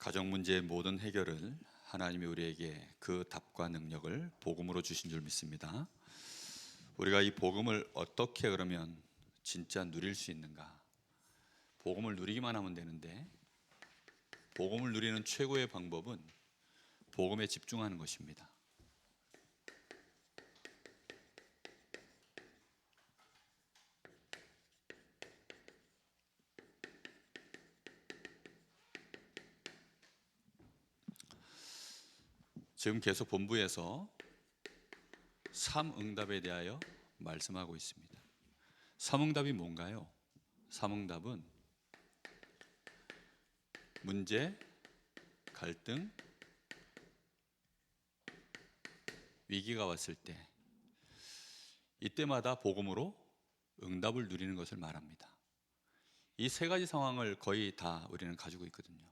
가정 문제의 모든 해결을 하나님이 우리에게 그 답과 능력을 복음으로 주신 줄 믿습니다. 우리가 이 복음을 어떻게 그러면 진짜 누릴 수 있는가? 복음을 누리기만 하면 되는데, 복음을 누리는 최고의 방법은 복음에 집중하는 것입니다. 지금 계속 본부에서 3응답에 대하여 말씀하고 있습니다. 3응답이 뭔가요? 3응답은 문제, 갈등, 위기가 왔을 때, 이때마다 복음으로 응답을 누리는 것을 말합니다. 이 세 가지 상황을 거의 다 우리는 가지고 있거든요.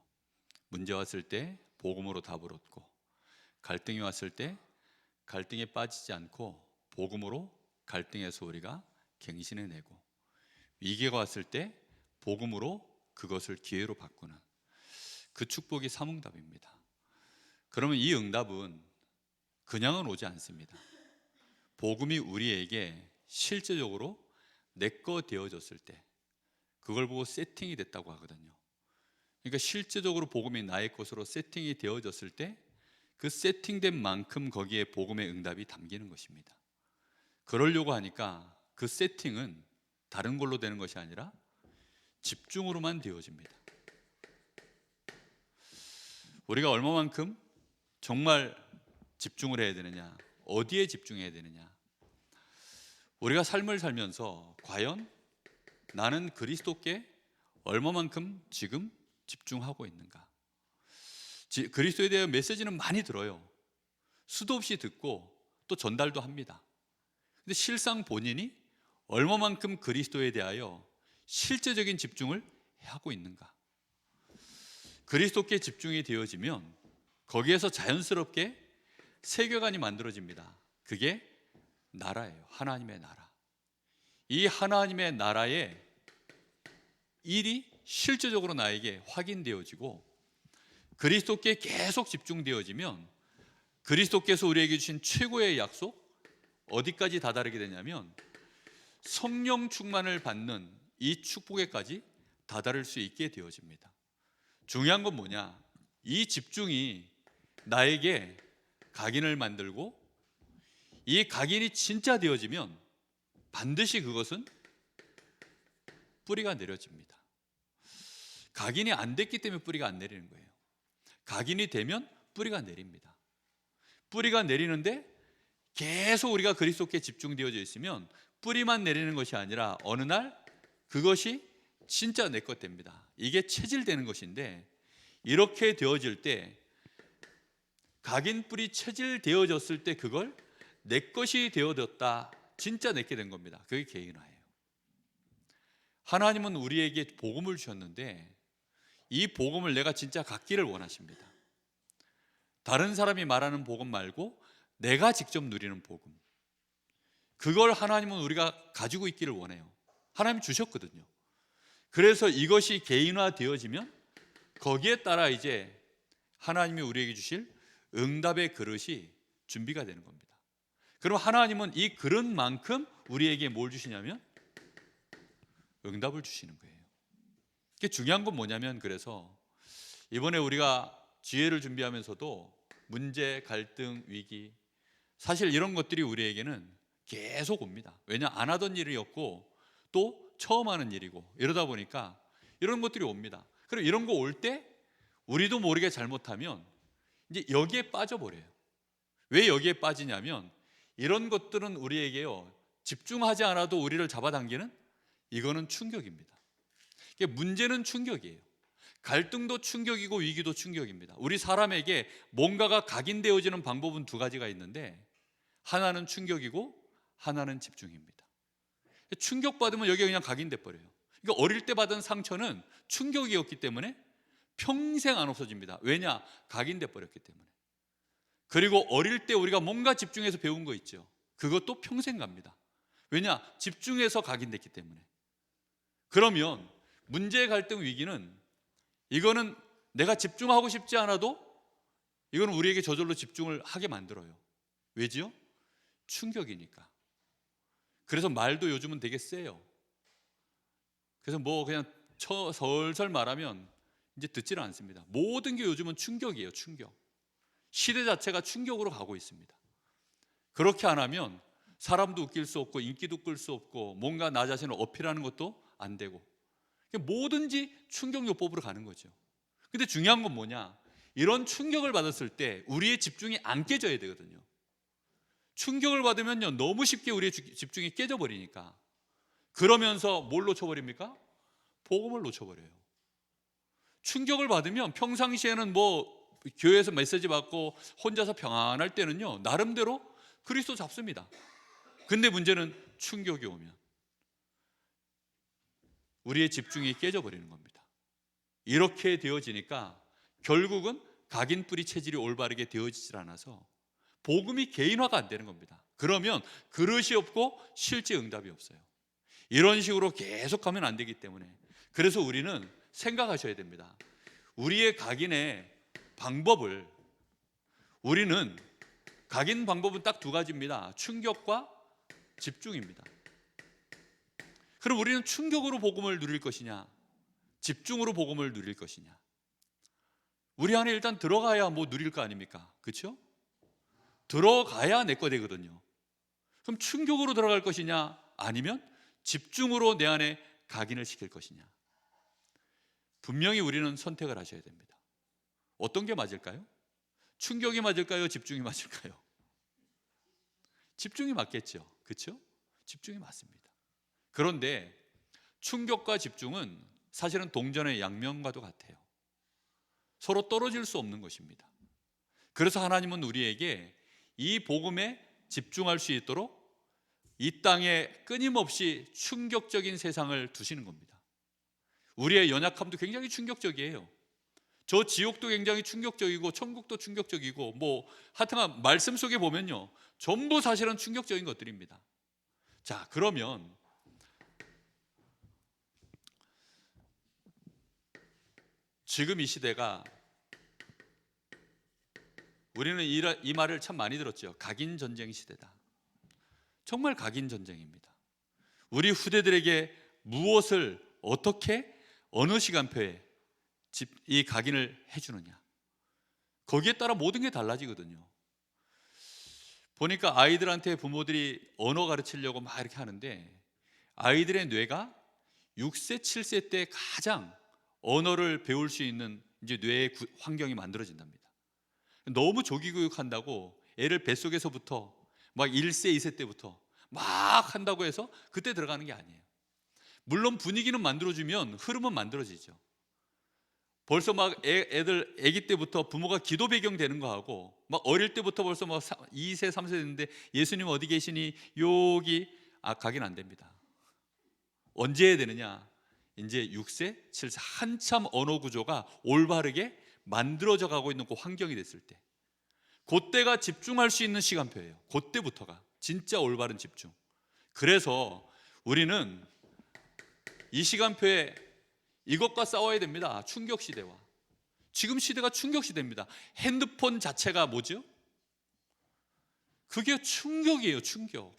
문제 왔을 때 복음으로 답을 얻고, 갈등이 왔을 때 갈등에 빠지지 않고 복음으로 갈등에서 우리가 갱신해내고, 위기가 왔을 때 복음으로 그것을 기회로 바꾸는 그 축복이 삼응답입니다. 그러면 이 응답은 그냥은 오지 않습니다. 복음이 우리에게 실제적으로 내 거 되어졌을 때, 그걸 보고 세팅이 됐다고 하거든요. 그러니까 실제적으로 복음이 나의 것으로 세팅이 되어졌을 때 그 세팅된 만큼 거기에 복음의 응답이 담기는 것입니다. 그러려고 하니까 그 세팅은 다른 걸로 되는 것이 아니라 집중으로만 되어집니다. 우리가 얼마만큼 정말 집중을 해야 되느냐, 어디에 집중해야 되느냐, 우리가 삶을 살면서 과연 나는 그리스도께 얼마만큼 지금 집중하고 있는가? 그리스도에 대한 메시지는 많이 들어요. 수도 없이 듣고 또 전달도 합니다. 근데 실상 본인이 얼마만큼 그리스도에 대하여 실제적인 집중을 하고 있는가? 그리스도께 집중이 되어지면 거기에서 자연스럽게 세계관이 만들어집니다. 그게 나라예요. 하나님의 나라. 이 하나님의 나라의 일이 실제적으로 나에게 확인되어지고, 그리스도께 계속 집중되어지면 그리스도께서 우리에게 주신 최고의 약속, 어디까지 다다르게 되냐면 성령 충만을 받는 이 축복에까지 다다를 수 있게 되어집니다. 중요한 건 뭐냐? 이 집중이 나에게 각인을 만들고, 이 각인이 진짜 되어지면 반드시 그것은 뿌리가 내려집니다. 각인이 안 됐기 때문에 뿌리가 안 내리는 거예요. 각인이 되면 뿌리가 내립니다. 뿌리가 내리는데 계속 우리가 그리스도께 집중되어져 있으면 뿌리만 내리는 것이 아니라 어느 날 그것이 진짜 내 것 됩니다. 이게 체질되는 것인데, 이렇게 되어질 때, 각인 뿌리 체질되어졌을 때 그걸 내 것이 되어졌다, 진짜 내게 된 겁니다. 그게 개인화예요. 하나님은 우리에게 복음을 주셨는데 이 복음을 내가 진짜 갖기를 원하십니다. 다른 사람이 말하는 복음 말고 내가 직접 누리는 복음, 그걸 하나님은 우리가 가지고 있기를 원해요. 하나님 주셨거든요. 그래서 이것이 개인화 되어지면 거기에 따라 이제 하나님이 우리에게 주실 응답의 그릇이 준비가 되는 겁니다. 그럼 하나님은 이 그릇만큼 우리에게 뭘 주시냐면 응답을 주시는 거예요. 이게 중요한 건 뭐냐면, 그래서 이번에 우리가 지혜를 준비하면서도 문제, 갈등, 위기, 사실 이런 것들이 우리에게는 계속 옵니다. 왜냐? 안 하던 일이었고 또 처음 하는 일이고, 이러다 보니까 이런 것들이 옵니다. 그럼 이런 거 올 때 우리도 모르게 잘못하면 이제 여기에 빠져버려요. 왜 여기에 빠지냐면, 이런 것들은 우리에게요, 집중하지 않아도 우리를 잡아당기는, 이거는 충격입니다. 이게 문제는 충격이에요. 갈등도 충격이고 위기도 충격입니다. 우리 사람에게 뭔가가 각인되어지는 방법은 두 가지가 있는데, 하나는 충격이고 하나는 집중입니다. 충격받으면 여기가 그냥 각인돼 버려요. 그러니까 어릴 때 받은 상처는 충격이었기 때문에 평생 안 없어집니다. 왜냐? 각인돼 버렸기 때문에. 그리고 어릴 때 우리가 뭔가 집중해서 배운 거 있죠. 그것도 평생 갑니다. 왜냐? 집중해서 각인됐기 때문에. 그러면 문제, 갈등, 위기는, 이거는 내가 집중하고 싶지 않아도 이거는 우리에게 저절로 집중을 하게 만들어요. 왜지요? 충격이니까. 그래서 말도 요즘은 되게 세요. 그래서 뭐 그냥 설설 말하면 이제 듣지는 않습니다. 모든 게 요즘은 충격이에요. 충격. 시대 자체가 충격으로 가고 있습니다. 그렇게 안 하면 사람도 웃길 수 없고 인기도 끌 수 없고 뭔가 나 자신을 어필하는 것도 안 되고 뭐든지 충격요법으로 가는 거죠. 근데 중요한 건 뭐냐? 이런 충격을 받았을 때 우리의 집중이 안 깨져야 되거든요. 충격을 받으면요 너무 쉽게 우리의 집중이 깨져버리니까 그러면서 뭘 놓쳐버립니까? 복음을 놓쳐버려요. 충격을 받으면 평상시에는 뭐 교회에서 메시지 받고 혼자서 평안할 때는요 나름대로 그리스도 잡습니다. 근데 문제는 충격이 오면 우리의 집중이 깨져버리는 겁니다. 이렇게 되어지니까 결국은 각인뿌리 체질이 올바르게 되어지질 않아서 복음이 개인화가 안 되는 겁니다. 그러면 그릇이 없고 실제 응답이 없어요. 이런 식으로 계속 하면 안 되기 때문에 그래서 우리는 생각하셔야 됩니다. 우리의 각인의 방법을 우리는 각인 방법은 딱 두 가지입니다. 충격과 집중입니다. 그럼 우리는 충격으로 복음을 누릴 것이냐 집중으로 복음을 누릴 것이냐 우리 안에 일단 들어가야 뭐 누릴 거 아닙니까? 그렇죠? 들어가야 내 거 되거든요. 그럼 충격으로 들어갈 것이냐 아니면 집중으로 내 안에 각인을 시킬 것이냐 분명히 우리는 선택을 하셔야 됩니다. 어떤 게 맞을까요? 충격이 맞을까요? 집중이 맞을까요? 집중이 맞겠죠. 그렇죠? 집중이 맞습니다. 그런데 충격과 집중은 사실은 동전의 양면과도 같아요. 서로 떨어질 수 없는 것입니다. 그래서 하나님은 우리에게 이 복음에 집중할 수 있도록 이 땅에 끊임없이 충격적인 세상을 두시는 겁니다. 우리의 연약함도 굉장히 충격적이에요. 저 지옥도 굉장히 충격적이고 천국도 충격적이고 뭐 하여튼 말씀 속에 보면요 전부 사실은 충격적인 것들입니다. 자, 그러면 지금 이 시대가 우리는 이 말을 참 많이 들었죠. 각인 전쟁 시대다. 정말 각인 전쟁입니다. 우리 후대들에게 무엇을 어떻게 어느 시간표에 이 각인을 해주느냐 거기에 따라 모든 게 달라지거든요. 보니까 아이들한테 부모들이 언어 가르치려고 막 이렇게 하는데 아이들의 뇌가 6세, 7세 때 가장 언어를 배울 수 있는 이제 뇌의 환경이 만들어진답니다. 너무 조기 교육한다고 애를 뱃속에서부터 막 1세, 2세 때부터 막 한다고 해서 그때 들어가는 게 아니에요. 물론 분위기는 만들어주면 흐름은 만들어지죠. 벌써 막 애들 아기 때부터 부모가 기도 배경 되는 거 하고 막 어릴 때부터 벌써 막 2세, 3세 됐는데 예수님 어디 계시니 여기 가긴 안 됩니다. 언제 해야 되느냐? 이제 6세, 7세 한참 언어 구조가 올바르게 만들어져 가고 있는 그 환경이 됐을 때 그때가 집중할 수 있는 시간표예요. 그때부터가 진짜 올바른 집중. 그래서 우리는 이 시간표에 이것과 싸워야 됩니다. 충격 시대와. 지금 시대가 충격 시대입니다. 핸드폰 자체가 뭐죠? 그게 충격이에요. 충격.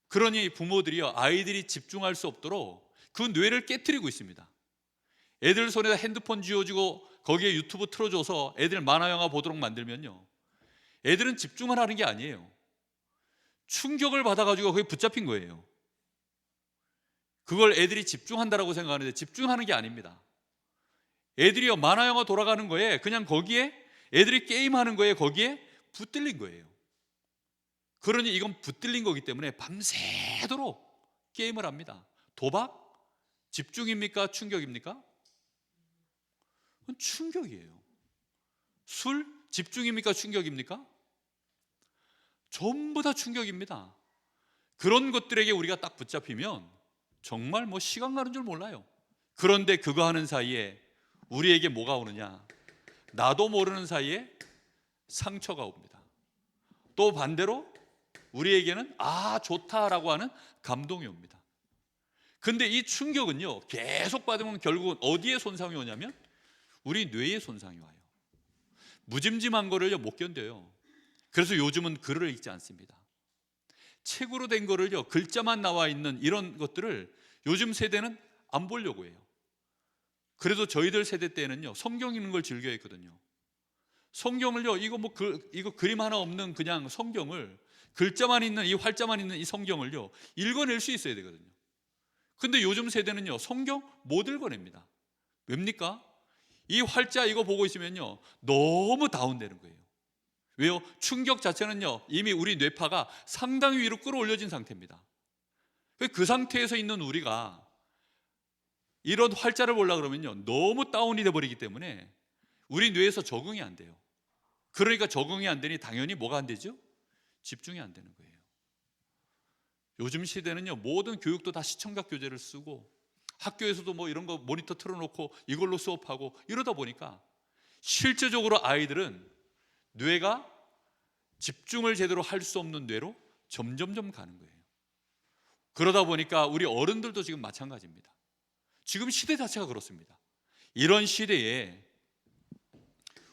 그러니 부모들이요 아이들이 집중할 수 없도록 그 뇌를 깨트리고 있습니다. 애들 손에다 핸드폰 쥐어주고 거기에 유튜브 틀어줘서 애들 만화 영화 보도록 만들면요 애들은 집중을 하는 게 아니에요. 충격을 받아가지고 거기에 붙잡힌 거예요. 그걸 애들이 집중한다라고 생각하는데 집중하는 게 아닙니다. 애들이요 만화 영화 돌아가는 거에 그냥 거기에 애들이 게임하는 거에 거기에 붙들린 거예요. 그러니 이건 붙들린 거기 때문에 밤새도록 게임을 합니다. 도박? 집중입니까? 충격입니까? 그건 충격이에요. 술? 집중입니까? 충격입니까? 전부 다 충격입니다. 그런 것들에게 우리가 딱 붙잡히면 정말 뭐 시간 가는 줄 몰라요. 그런데 그거 하는 사이에 우리에게 뭐가 오느냐? 나도 모르는 사이에 상처가 옵니다. 또 반대로 우리에게는 좋다라고 하는 감동이 옵니다. 근데 이 충격은요 계속 받으면 결국은 어디에 손상이 오냐면 우리 뇌에 손상이 와요. 무짐짐한 거를 못 견뎌요. 그래서 요즘은 글을 읽지 않습니다. 책으로 된 거를요, 글자만 나와 있는 이런 것들을 요즘 세대는 안 보려고 해요. 그래도 저희들 세대 때는요, 성경 읽는 걸 즐겨 했거든요. 성경을요, 이거 그림 하나 없는 그냥 성경을, 글자만 있는 이 활자만 있는 이 성경을요, 읽어낼 수 있어야 되거든요. 근데 요즘 세대는요, 성경 못 읽어냅니다. 왜입니까? 이 활자 이거 보고 있으면요, 너무 다운되는 거예요. 왜요? 충격 자체는요, 이미 우리 뇌파가 상당히 위로 끌어올려진 상태입니다. 그 상태에서 있는 우리가 이런 활자를 보려고 그러면요, 너무 다운이 돼버리기 때문에 우리 뇌에서 적응이 안 돼요. 그러니까 적응이 안 되니 당연히 뭐가 안 되죠? 집중이 안 되는 거예요. 요즘 시대는요, 모든 교육도 다 시청각 교재를 쓰고 학교에서도 뭐 이런 거 모니터 틀어놓고 이걸로 수업하고 이러다 보니까 실제적으로 아이들은 뇌가 집중을 제대로 할 수 없는 뇌로 점점점 가는 거예요. 그러다 보니까 우리 어른들도 지금 마찬가지입니다. 지금 시대 자체가 그렇습니다. 이런 시대에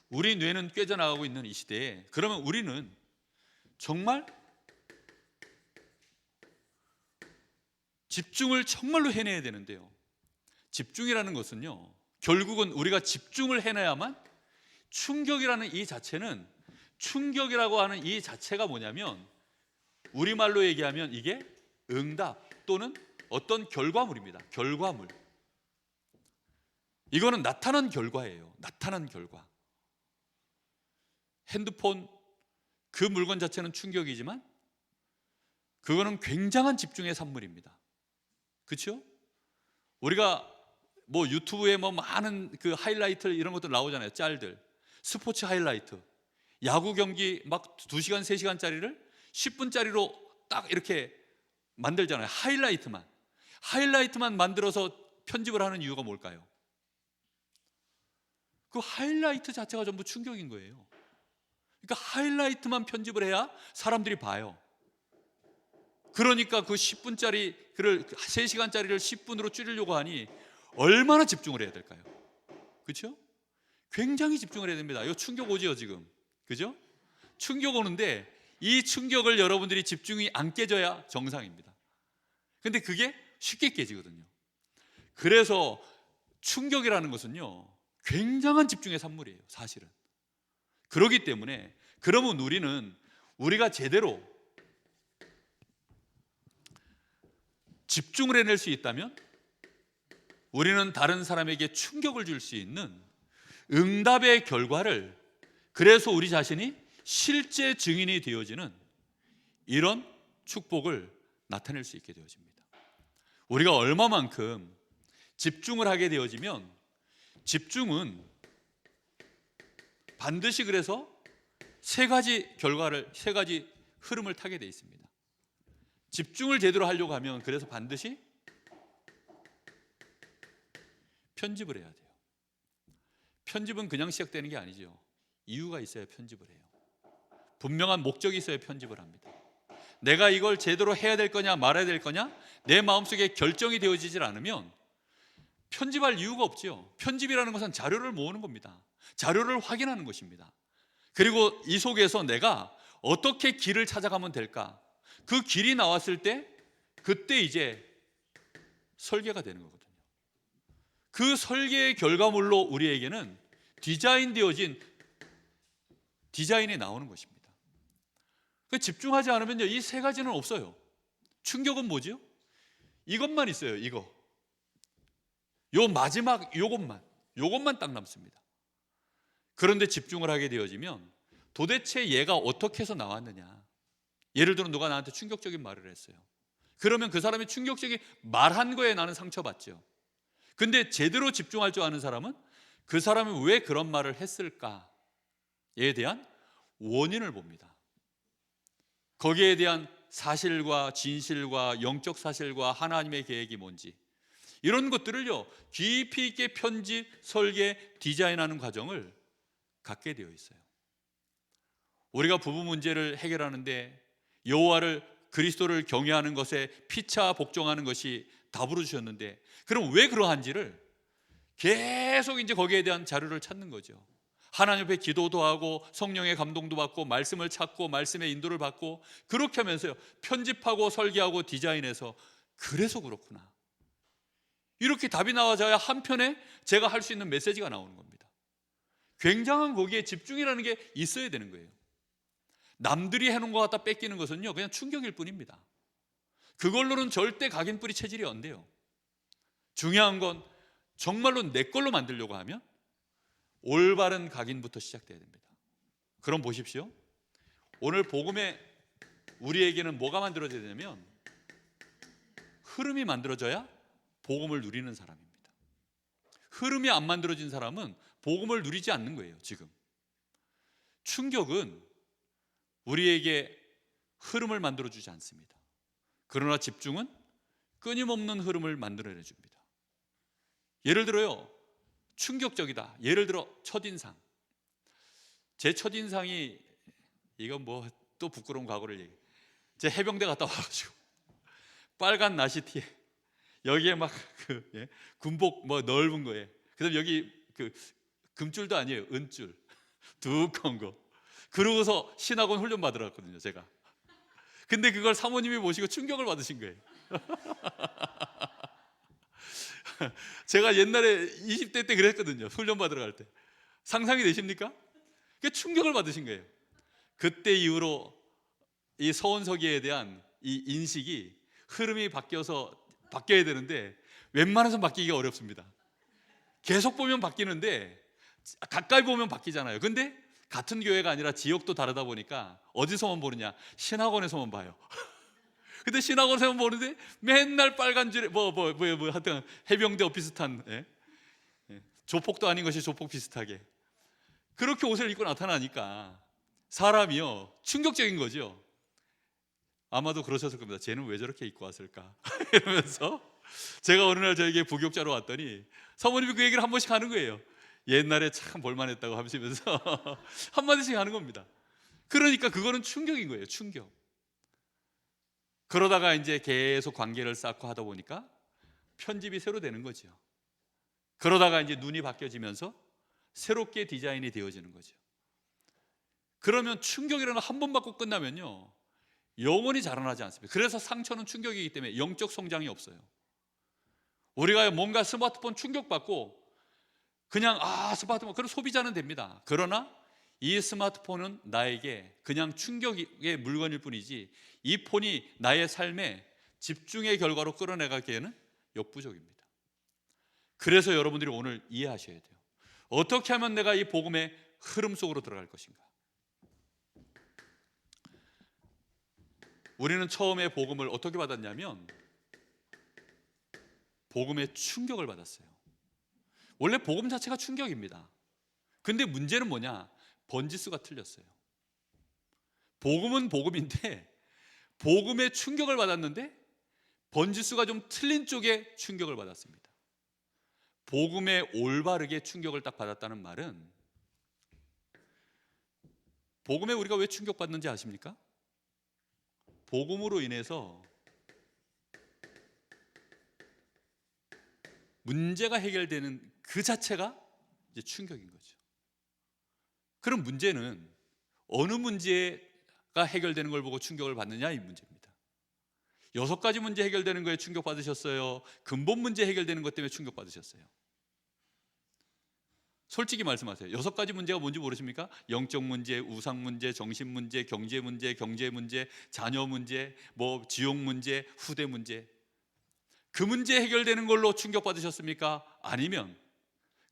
우리 뇌는 깨져나가고 있는 이 시대에, 그러면 우리는 정말 집중을 정말로 해내야 되는데요, 집중이라는 것은요, 결국은 우리가 집중을 해내야만, 충격이라는 이 자체는, 충격이라고 하는 이 자체가 뭐냐면 우리말로 얘기하면 이게 응답 또는 어떤 결과물입니다. 결과물. 이거는 나타난 결과예요. 나타난 결과. 핸드폰 그 물건 자체는 충격이지만 그거는 굉장한 집중의 산물입니다. 그렇죠? 우리가 뭐 유튜브에 뭐 많은 그 하이라이트 이런 것들 나오잖아요. 짤들. 스포츠 하이라이트. 야구 경기 막 2시간, 3시간짜리를 10분짜리로 딱 이렇게 만들잖아요. 하이라이트만 만들어서 편집을 하는 이유가 뭘까요? 그 하이라이트 자체가 전부 충격인 거예요. 그러니까 하이라이트만 편집을 해야 사람들이 봐요. 그러니까 그 10분짜리 그를 3시간짜리를 10분으로 줄이려고 하니 얼마나 집중을 해야 될까요? 그렇죠? 굉장히 집중을 해야 됩니다. 이거 충격 오지요 지금. 그죠? 충격 오는데 이 충격을 여러분들이 집중이 안 깨져야 정상입니다. 근데 그게 쉽게 깨지거든요. 그래서 충격이라는 것은요, 굉장한 집중의 산물이에요, 사실은. 그렇기 때문에, 그러면 우리가 제대로 집중을 해낼 수 있다면 우리는 다른 사람에게 충격을 줄 수 있는 응답의 결과를, 그래서 우리 자신이 실제 증인이 되어지는 이런 축복을 나타낼 수 있게 되어집니다. 우리가 얼마만큼 집중을 하게 되어지면, 집중은 반드시 그래서 세 가지 흐름을 타게 되어 있습니다. 집중을 제대로 하려고 하면 그래서 반드시 편집을 해야 돼요. 편집은 그냥 시작되는 게 아니죠. 이유가 있어야 편집을 해요. 분명한 목적이 있어야 편집을 합니다. 내가 이걸 제대로 해야 될 거냐 말아야 될 거냐 내 마음속에 결정이 되어지질 않으면 편집할 이유가 없죠. 편집이라는 것은 자료를 모으는 겁니다. 자료를 확인하는 것입니다. 그리고 이 속에서 내가 어떻게 길을 찾아가면 될까, 그 길이 나왔을 때 그때 이제 설계가 되는 거거든요. 그 설계의 결과물로 우리에게는 디자인되어진 디자인이 나오는 것입니다. 집중하지 않으면요, 이 세 가지는 없어요. 충격은 뭐죠? 이것만 있어요. 요 마지막 요것만 딱 남습니다. 그런데 집중을 하게 되어지면 도대체 얘가 어떻게 해서 나왔느냐. 예를 들어 누가 나한테 충격적인 말을 했어요. 그러면 그 사람이 충격적인 말한 거에 나는 상처받죠. 근데 제대로 집중할 줄 아는 사람은 그 사람이 왜 그런 말을 했을까에 대한 원인을 봅니다. 거기에 대한 사실과 진실과 영적 사실과 하나님의 계획이 뭔지, 이런 것들을요 깊이 있게 편집, 설계, 디자인하는 과정을 갖게 되어 있어요. 우리가 부부 문제를 해결하는데 여호와를, 그리스도를 경외하는 것에 피차 복종하는 것이 답으로 주셨는데, 그럼 왜 그러한지를 계속 이제 거기에 대한 자료를 찾는 거죠. 하나님 앞에 기도도 하고 성령의 감동도 받고 말씀을 찾고 말씀의 인도를 받고, 그렇게 하면서요 편집하고 설계하고 디자인해서, 그래서 그렇구나, 이렇게 답이 나와져야 한편에 제가 할 수 있는 메시지가 나오는 겁니다. 굉장한 거기에 집중이라는 게 있어야 되는 거예요. 남들이 해놓은 것 갖다 뺏기는 것은요 그냥 충격일 뿐입니다. 그걸로는 절대 각인뿌리 체질이 안 돼요. 중요한 건 정말로 내 걸로 만들려고 하면 올바른 각인부터 시작돼야 됩니다. 그럼 보십시오, 오늘 복음에 우리에게는 뭐가 만들어져야 되냐면 흐름이 만들어져야 복음을 누리는 사람입니다. 흐름이 안 만들어진 사람은 복음을 누리지 않는 거예요. 지금 충격은 우리에게 흐름을 만들어주지 않습니다. 그러나 집중은 끊임없는 흐름을 만들어내줍니다. 예를 들어요, 충격적이다. 예를 들어 첫인상. 제 첫인상이, 이건 뭐 또 부끄러운 과거를 얘기해. 제 해병대 갔다 와가지고 빨간 나시티에 여기에 막 군복 뭐 넓은 거에, 그다음 여기 그 금줄도 아니에요, 은줄 두꺼운 거. 그러고서 신학원 훈련 받으러 갔거든요, 제가. 근데 그걸 사모님이 보시고 충격을 받으신 거예요. 제가 옛날에 20대 때 그랬거든요, 훈련 받으러 갈 때. 상상이 되십니까? 그게 충격을 받으신 거예요. 그때 이후로 이 서원서기에 대한 이 인식이, 흐름이 바뀌어야 되는데 웬만해서 바뀌기가 어렵습니다. 계속 보면 바뀌는데 가까이 보면 바뀌잖아요. 근데 같은 교회가 아니라 지역도 다르다 보니까 어디서만 보느냐, 신학원에서만 봐요. 근데 신학원에서만 보는데 맨날 빨간 줄에 하여튼 해병대 옷 비슷한, 조폭도 아닌 것이 조폭 비슷하게 그렇게 옷을 입고 나타나니까 사람이요 충격적인 거죠. 아마도 그러셨을 겁니다. 쟤는 왜 저렇게 입고 왔을까 이러면서. 제가 어느 날 저에게 부교육자로 왔더니 사모님이 그 얘기를 한 번씩 하는 거예요. 옛날에 참 볼만했다고 하시면서 한마디씩 하는 겁니다. 그러니까 그거는 충격인 거예요, 충격. 그러다가 이제 계속 관계를 쌓고 하다 보니까 편집이 새로 되는 거죠. 그러다가 이제 눈이 바뀌어지면서 새롭게 디자인이 되어지는 거죠. 그러면 충격이라는 한 번 받고 끝나면요 영원히 자라나지 않습니다. 그래서 상처는 충격이기 때문에 영적 성장이 없어요. 우리가 뭔가 스마트폰 충격받고 그냥 스마트폰, 그럼 소비자는 됩니다. 그러나 이 스마트폰은 나에게 그냥 충격의 물건일 뿐이지 이 폰이 나의 삶에 집중의 결과로 끌어내가기에는 역부족입니다. 그래서 여러분들이 오늘 이해하셔야 돼요. 어떻게 하면 내가 이 복음의 흐름 속으로 들어갈 것인가. 우리는 처음에 복음을 어떻게 받았냐면 복음의 충격을 받았어요. 원래 복음 자체가 충격입니다. 근데 문제는 뭐냐, 번지수가 틀렸어요. 복음은 복음인데 복음의 충격을 받았는데 번지수가 좀 틀린 쪽에 충격을 받았습니다. 복음에 올바르게 충격을 딱 받았다는 말은, 복음에 우리가 왜 충격받는지 아십니까? 복음으로 인해서 문제가 해결되는 그 자체가 이제 충격인 거죠. 그럼 문제는 어느 문제가 해결되는 걸 보고 충격을 받느냐, 이 문제입니다. 6가지 문제 해결되는 거에 충격 받으셨어요? 근본 문제 해결되는 것 때문에 충격 받으셨어요? 솔직히 말씀하세요. 6가지 문제가 뭔지 모르십니까? 영적 문제, 우상 문제, 정신 문제, 경제 문제, 자녀 문제, 지옥 문제, 후대 문제. 그 문제 해결되는 걸로 충격 받으셨습니까? 아니면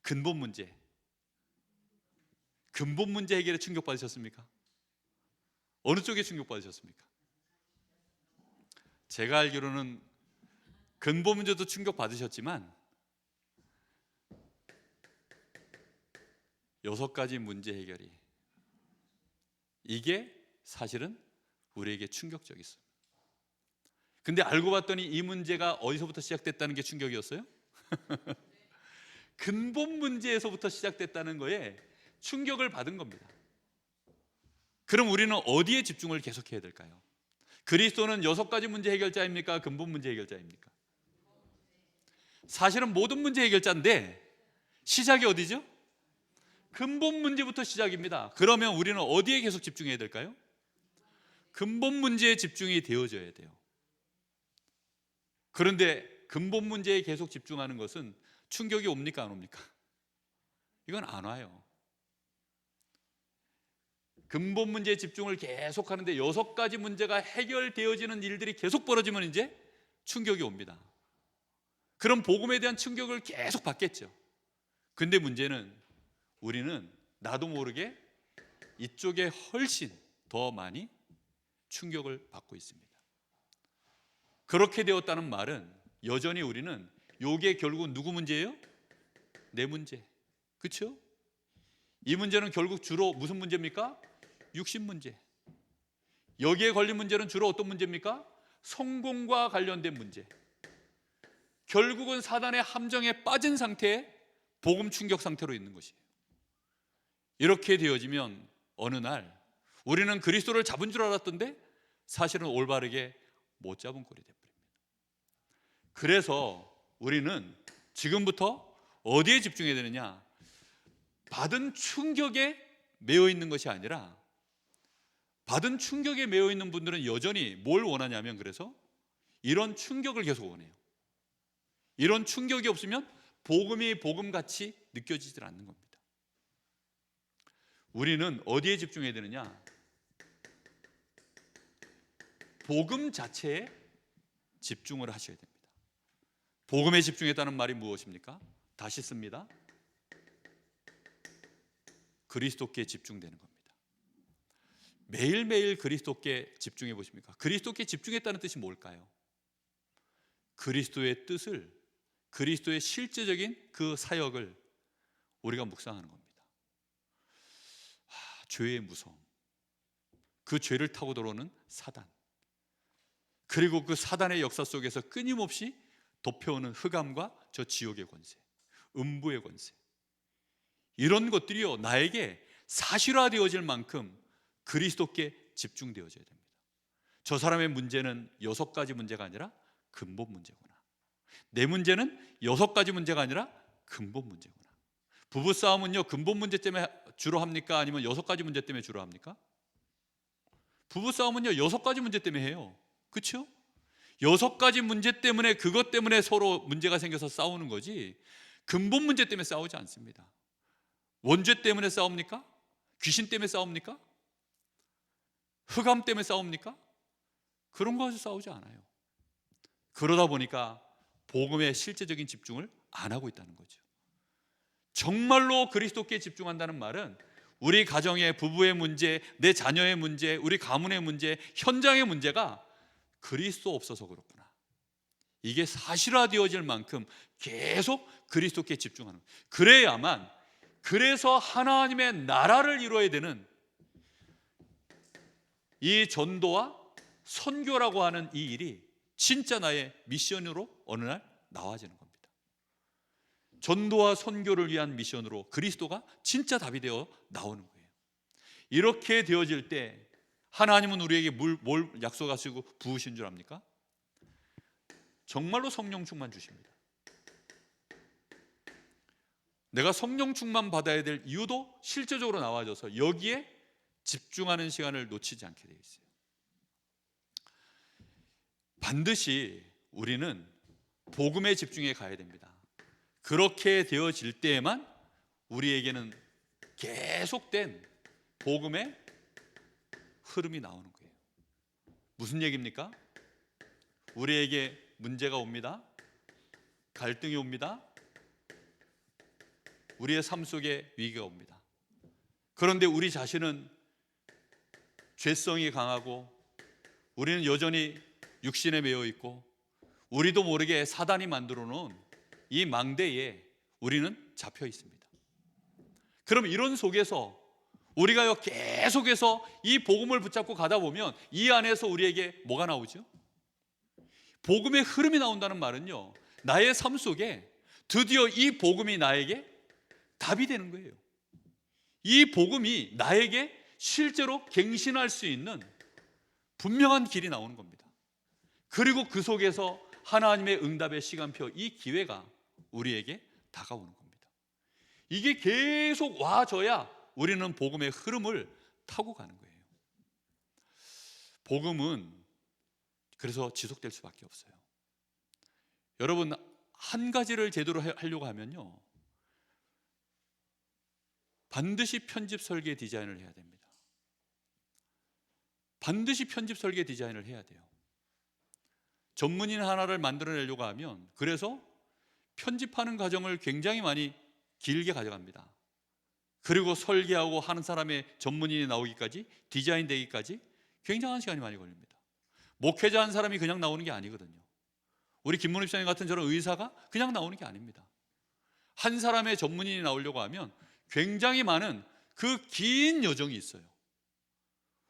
근본 문제 해결에 충격 받으셨습니까? 어느 쪽에 충격 받으셨습니까? 제가 알기로는 근본 문제도 충격 받으셨지만 6가지 문제 해결이, 이게 사실은 우리에게 충격적이었어요. 근데 알고 봤더니 이 문제가 어디서부터 시작됐다는 게 충격이었어요? 근본 문제에서부터 시작됐다는 거에 충격을 받은 겁니다. 그럼 우리는 어디에 집중을 계속해야 될까요? 그리스도는 6가지 문제 해결자입니까? 근본 문제 해결자입니까? 사실은 모든 문제 해결자인데 시작이 어디죠? 근본 문제부터 시작입니다. 그러면 우리는 어디에 계속 집중해야 될까요? 근본 문제에 집중이 되어져야 돼요. 그런데 근본 문제에 계속 집중하는 것은 충격이 옵니까 안 옵니까? 이건 안 와요. 근본 문제에 집중을 계속 하는데 6가지 문제가 해결되어지는 일들이 계속 벌어지면 이제 충격이 옵니다. 그럼 복음에 대한 충격을 계속 받겠죠. 근데 문제는 우리는 나도 모르게 이쪽에 훨씬 더 많이 충격을 받고 있습니다. 그렇게 되었다는 말은 여전히 우리는 이게 결국 누구 문제예요? 내 문제. 그렇죠? 이 문제는 결국 주로 무슨 문제입니까? 육신 문제. 여기에 걸린 문제는 주로 어떤 문제입니까? 성공과 관련된 문제. 결국은 사단의 함정에 빠진 상태에 복음 충격 상태로 있는 것이에요. 이렇게 되어지면 어느 날 우리는 그리스도를 잡은 줄 알았던데 사실은 올바르게 못 잡은 꼴이 되어버립니다. 그래서 우리는 지금부터 어디에 집중해야 되느냐? 받은 충격에 매여 있는 것이 아니라, 받은 충격에 매여 있는 분들은 여전히 뭘 원하냐면, 그래서 이런 충격을 계속 원해요. 이런 충격이 없으면 복음이 복음같이 느껴지질 않는 겁니다. 우리는 어디에 집중해야 되느냐? 복음 자체에 집중을 하셔야 됩니다. 복음에 집중했다는 말이 무엇입니까? 다시 씁니다. 그리스도께 집중되는 겁니다. 매일매일 그리스도께 집중해 보십니까? 그리스도께 집중했다는 뜻이 뭘까요? 그리스도의 뜻을, 그리스도의 실제적인 그 사역을 우리가 묵상하는 겁니다. 죄의 무서움, 그 죄를 타고 들어오는 사단, 그리고 그 사단의 역사 속에서 끊임없이 덮여오는 흑암과 저 지옥의 권세, 음부의 권세, 이런 것들이요 나에게 사실화되어질 만큼 그리스도께 집중되어져야 됩니다. 저 사람의 문제는 6가지 문제가 아니라 근본 문제구나. 내 문제는 6가지 문제가 아니라 근본 문제구나. 부부싸움은요 근본 문제 때문에 주로 합니까? 아니면 6가지 문제 때문에 주로 합니까? 부부싸움은요 6가지 문제 때문에 해요. 그렇죠? 6가지 문제 때문에, 그것 때문에 서로 문제가 생겨서 싸우는 거지 근본 문제 때문에 싸우지 않습니다. 원죄 때문에 싸웁니까? 귀신 때문에 싸웁니까? 흑암 때문에 싸웁니까? 그런 거 가지고 싸우지 않아요. 그러다 보니까 복음에 실제적인 집중을 안 하고 있다는 거죠. 정말로 그리스도께 집중한다는 말은 우리 가정의, 부부의 문제, 내 자녀의 문제, 우리 가문의 문제, 현장의 문제가 그리스도 없어서 그렇구나, 이게 사실화되어질 만큼 계속 그리스도께 집중하는 거예요. 그래야만, 그래서 하나님의 나라를 이루어야 되는 이 전도와 선교라고 하는 이 일이 진짜 나의 미션으로 어느 날 나와지는 겁니다. 전도와 선교를 위한 미션으로 그리스도가 진짜 답이 되어 나오는 거예요. 이렇게 되어질 때 하나님은 우리에게 뭘 약속하시고 부으신 줄 압니까? 정말로 성령 충만 주십니다. 내가 성령 충만 받아야 될 이유도 실제적으로 나와져서 여기에 집중하는 시간을 놓치지 않게 되어 있어요. 반드시 우리는 복음에 집중해 가야 됩니다. 그렇게 되어질 때에만 우리에게는 계속된 복음의 흐름이 나오는 거예요. 무슨 얘기입니까? 우리에게 문제가 옵니다. 갈등이 옵니다. 우리의 삶 속에 위기가 옵니다. 그런데 우리 자신은 죄성이 강하고 우리는 여전히 육신에 매여 있고 우리도 모르게 사단이 만들어 놓은 이 망대에 우리는 잡혀 있습니다. 그럼 이런 속에서 우리가 계속해서 이 복음을 붙잡고 가다 보면 이 안에서 우리에게 뭐가 나오죠? 복음의 흐름이 나온다는 말은요, 나의 삶 속에 드디어 이 복음이 나에게 답이 되는 거예요. 이 복음이 나에게 실제로 갱신할 수 있는 분명한 길이 나오는 겁니다. 그리고 그 속에서 하나님의 응답의 시간표, 이 기회가 우리에게 다가오는 겁니다. 이게 계속 와줘야 우리는 복음의 흐름을 타고 가는 거예요. 복음은 그래서 지속될 수밖에 없어요. 여러분, 한 가지를 제대로 하려고 하면요, 반드시 편집 설계 디자인을 해야 됩니다. 반드시 편집 설계 디자인을 해야 돼요. 전문인 하나를 만들어내려고 하면, 그래서 편집하는 과정을 굉장히 많이 길게 가져갑니다. 그리고 설계하고 하는 사람의 전문인이 나오기까지, 디자인 되기까지 굉장한 시간이 많이 걸립니다. 목회자 한 사람이 그냥 나오는 게 아니거든요. 우리 김문희 목사님 같은 저런 의사가 그냥 나오는 게 아닙니다. 한 사람의 전문인이 나오려고 하면 굉장히 많은 그 긴 여정이 있어요.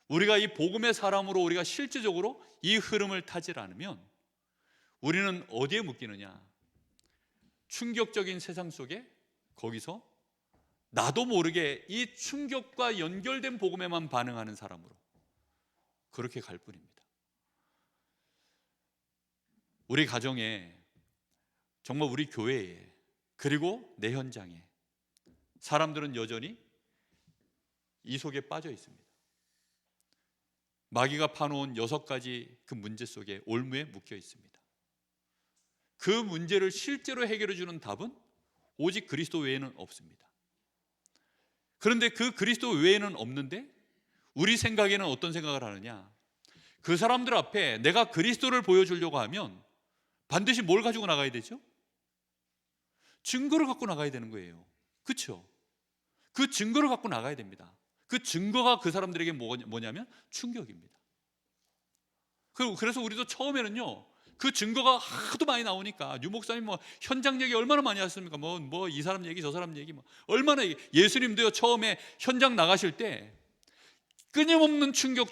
우리가 이 복음의 사람으로 우리가 실질적으로 이 흐름을 타지 않으면 우리는 어디에 묶이느냐? 충격적인 세상 속에 거기서 나도 모르게 이 충격과 연결된 복음에만 반응하는 사람으로 그렇게 갈 뿐입니다. 우리 가정에, 정말 우리 교회에, 그리고 내 현장에 사람들은 여전히 이 속에 빠져 있습니다. 마귀가 파놓은 6가지 그 문제 속에 올무에 묶여 있습니다. 그 문제를 실제로 해결해 주는 답은 오직 그리스도 외에는 없습니다. 그런데 그 그리스도 외에는 없는데 우리 생각에는 어떤 생각을 하느냐? 그 사람들 앞에 내가 그리스도를 보여주려고 하면 반드시 뭘 가지고 나가야 되죠? 증거를 갖고 나가야 되는 거예요. 그렇죠? 그 증거를 갖고 나가야 됩니다. 그 증거가 그 사람들에게 뭐냐면 충격입니다. 그래서 우리도 처음에는요, 그 증거가 하도 많이 나오니까, 유 목사님 뭐 현장 얘기 얼마나 많이 하셨습니까? 뭐 이 사람 얘기 저 사람 얘기 뭐 얼마나. 예수님도요, 처음에 현장 나가실 때 끊임없는 충격.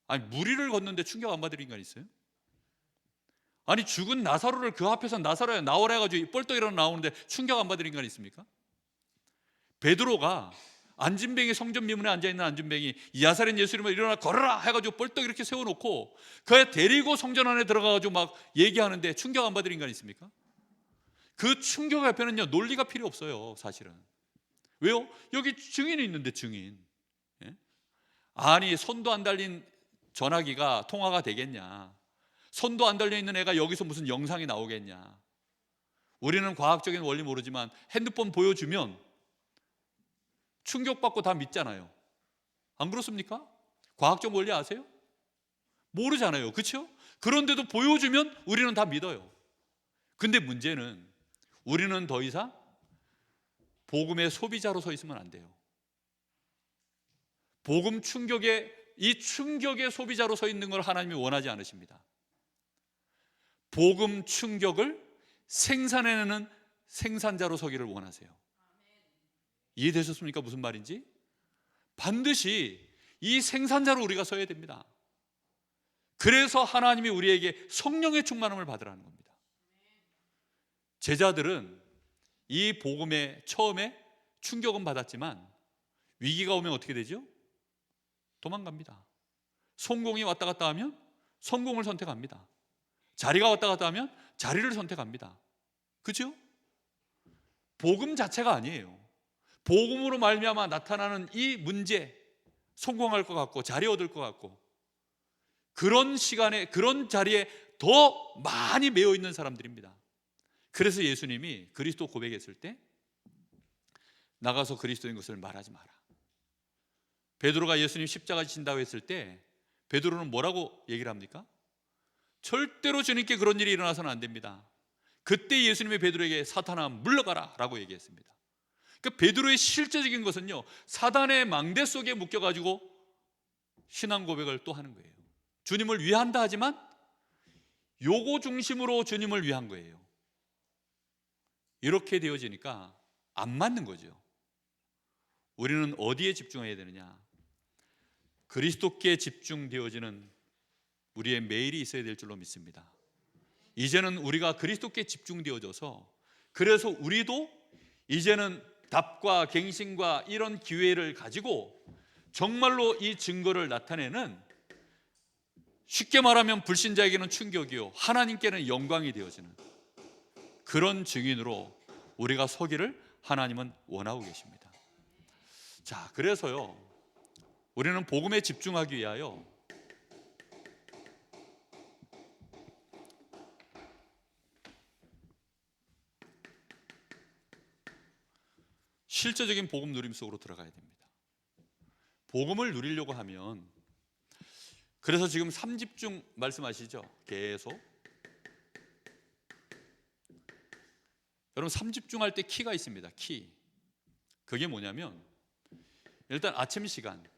아니, 무리를 걷는데 충격 안 받을 인간 있어요? 아니, 죽은 나사로를 그 앞에서 나사로야 나오라 해가지고 뻘떡 일어나 나오는데 충격 안 받을 인간 있습니까? 베드로가 안진뱅이, 성전 미문에 앉아있는 안진뱅이, 이 나사렛 예수 이름으로 일어나 걸어라 해가지고 뻘떡 이렇게 세워놓고 그애 데리고 성전 안에 들어가가지고 막 얘기하는데 충격 안 받을 인간 있습니까? 그 충격 앞에는요, 논리가 필요 없어요. 사실은. 왜요? 여기 증인이 있는데, 증인. 예? 아니, 손도 안 달린 전화기가 통화가 되겠냐? 손도 안 달려있는 애가 여기서 무슨 영상이 나오겠냐? 우리는 과학적인 원리 모르지만 핸드폰 보여주면 충격받고 다 믿잖아요. 안 그렇습니까? 과학적 원리 아세요? 모르잖아요. 그렇죠? 그런데도 보여주면 우리는 다 믿어요. 근데 문제는 우리는 더 이상 복음의 소비자로 서 있으면 안 돼요. 복음 충격의, 이 충격의 소비자로 서 있는 걸 하나님이 원하지 않으십니다. 복음 충격을 생산해내는 생산자로 서기를 원하세요. 이해되셨습니까? 무슨 말인지? 반드시 이 생산자로 우리가 서야 됩니다. 그래서 하나님이 우리에게 성령의 충만함을 받으라는 겁니다. 제자들은 이 복음에 처음에 충격은 받았지만 위기가 오면 어떻게 되죠? 도망갑니다. 성공이 왔다 갔다 하면 성공을 선택합니다. 자리가 왔다 갔다 하면 자리를 선택합니다. 그렇죠? 복음 자체가 아니에요. 복음으로 말미암아 나타나는 이 문제, 성공할 것 같고 자리 얻을 것 같고, 그런 시간에, 그런 자리에 더 많이 매여 있는 사람들입니다. 그래서 예수님이 그리스도 고백했을 때 나가서 그리스도인 것을 말하지 마라. 베드로가 예수님 십자가 지신다고 했을 때 베드로는 뭐라고 얘기를 합니까? 절대로 주님께 그런 일이 일어나서는 안 됩니다. 그때 예수님이 베드로에게 사탄아 물러가라 라고 얘기했습니다. 그러니까 베드로의 실제적인 것은요, 사단의 망대 속에 묶여가지고 신앙 고백을 또 하는 거예요. 주님을 위한다 하지만 요거 중심으로 주님을 위한 거예요. 이렇게 되어지니까 안 맞는 거죠. 우리는 어디에 집중해야 되느냐? 그리스도께 집중되어지는 우리의 매일이 있어야 될 줄로 믿습니다. 이제는 우리가 그리스도께 집중되어져서, 그래서 우리도 이제는 답과 갱신과 이런 기회를 가지고 정말로 이 증거를 나타내는, 쉽게 말하면 불신자에게는 충격이요 하나님께는 영광이 되어지는 그런 증인으로 우리가 서기를 하나님은 원하고 계십니다. 자, 그래서요, 우리는 복음에 집중하기 위하여 실제적인 복음 누림 속으로 들어가야 됩니다. 복음을 누리려고 하면, 그래서 지금 3집중 말씀하시죠? 계속. 여러분, 3집중할 때 키가 있습니다. 키. 그게 뭐냐면, 일단 아침 시간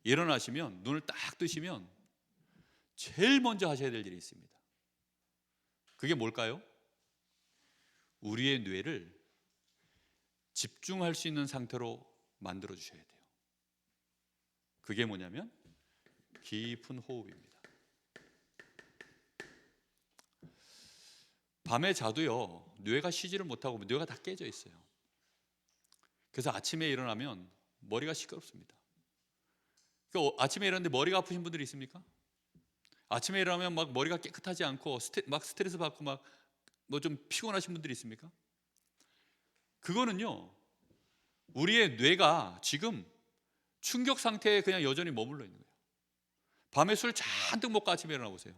일어나시면, 눈을 딱 뜨시면 제일 먼저 하셔야 될 일이 있습니다. 그게 뭘까요? 우리의 뇌를 집중할 수 있는 상태로 만들어 주셔야 돼요. 그게 뭐냐면 깊은 호흡입니다. 밤에 자도요, 뇌가 쉬지를 못하고 뇌가 다 깨져 있어요. 그래서 아침에 일어나면 머리가 시끄럽습니다. 아침에 일어났는데 머리가 아프신 분들이 있습니까? 아침에 일어나면 막 머리가 깨끗하지 않고 막 스트레스 받고 막 뭐 좀 피곤하신 분들이 있습니까? 그거는요, 우리의 뇌가 지금 충격 상태에 그냥 여전히 머물러 있는 거예요. 밤에 술 잔뜩 먹고 아침에 일어나 보세요.